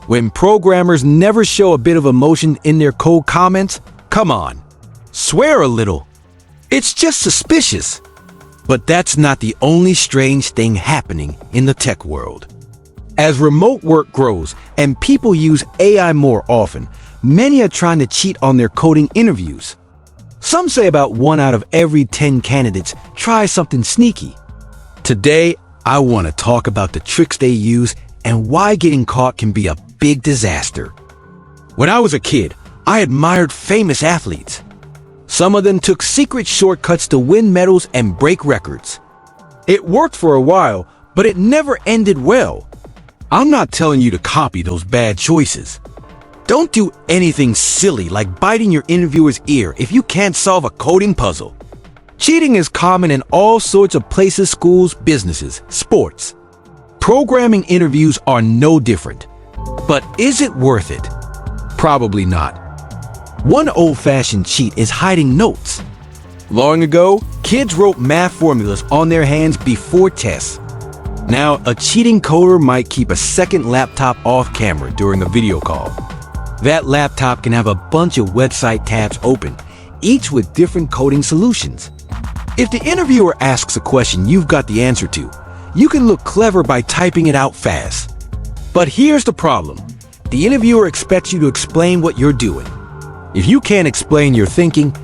When programmers never show a bit of emotion in their code comments, come on, swear a little. It's just suspicious. But that's not the only strange thing happening in the tech world. As remote work grows and people use AI more often, many are trying to cheat on their coding interviews. Some say about 1 out of every 10 candidates try something sneaky. Today, I want to talk about the tricks they use and why getting caught can be a big disaster. When I was a kid, I admired famous athletes. Some of them took secret shortcuts to win medals and break records. It worked for a while, but it never ended well. I'm not telling you to copy those bad choices. Don't do anything silly like biting your interviewer's ear if you can't solve a coding puzzle. Cheating is common in all sorts of places, schools, businesses, sports. Programming interviews are no different. But is it worth it? Probably not. One old-fashioned cheat is hiding notes. Long ago, kids wrote math formulas on their hands before tests. Now, a cheating coder might keep a second laptop off camera during a video call. That laptop can have a bunch of website tabs open, each with different coding solutions. If the interviewer asks a question you've got the answer to, you can look clever by typing it out fast. But here's the problem. The interviewer expects you to explain what you're doing. If you can't explain your thinking,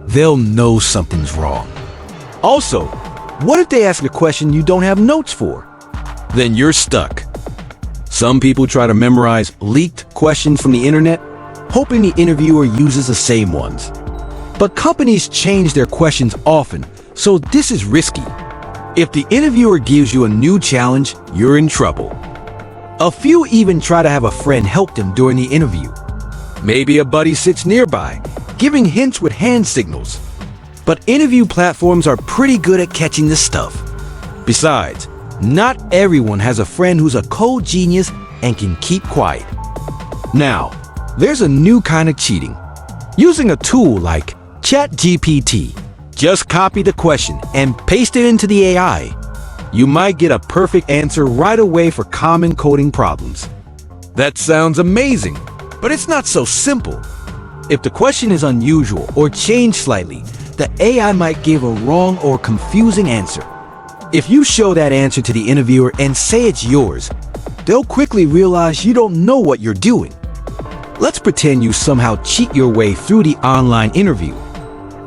they'll know something's wrong. Also, what if they ask a question you don't have notes for? Then you're stuck. Some people try to memorize leaked questions from the internet, hoping the interviewer uses the same ones. But companies change their questions often, so this is risky. If the interviewer gives you a new challenge, you're in trouble. A few even try to have a friend help them during the interview. Maybe a buddy sits nearby, giving hints with hand signals. But interview platforms are pretty good at catching this stuff. Besides, not everyone has a friend who's a code genius and can keep quiet. Now, there's a new kind of cheating. Using a tool like ChatGPT. Just copy the question and paste it into the AI. You might get a perfect answer right away for common coding problems. That sounds amazing, but it's not so simple. If the question is unusual or changed slightly, the AI might give a wrong or confusing answer. If you show that answer to the interviewer and say it's yours, they'll quickly realize you don't know what you're doing. Let's pretend you somehow cheat your way through the online interview.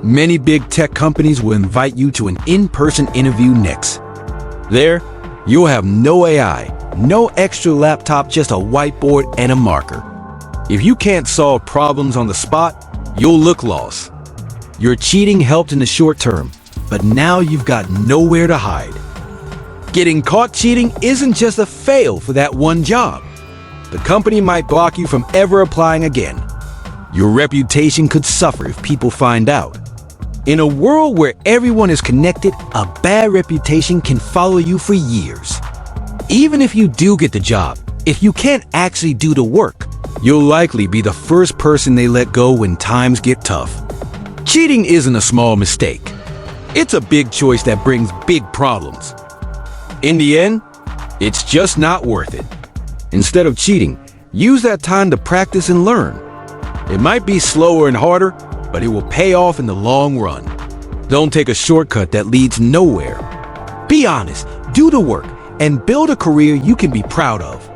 Many big tech companies will invite you to an in-person interview next. There, you'll have no AI, no extra laptop, just a whiteboard and a marker. If you can't solve problems on the spot, you'll look lost. Your cheating helped in the short term, but now you've got nowhere to hide. Getting caught cheating isn't just a fail for that one job. The company might block you from ever applying again. Your reputation could suffer if people find out. In a world where everyone is connected, a bad reputation can follow you for years. Even if you do get the job, if you can't actually do the work, you'll likely be the first person they let go when times get tough. Cheating isn't a small mistake. It's a big choice that brings big problems. In the end, it's just not worth it. Instead of cheating, use that time to practice and learn. It might be slower and harder, but it will pay off in the long run. Don't take a shortcut that leads nowhere. Be honest, do the work, and build a career you can be proud of.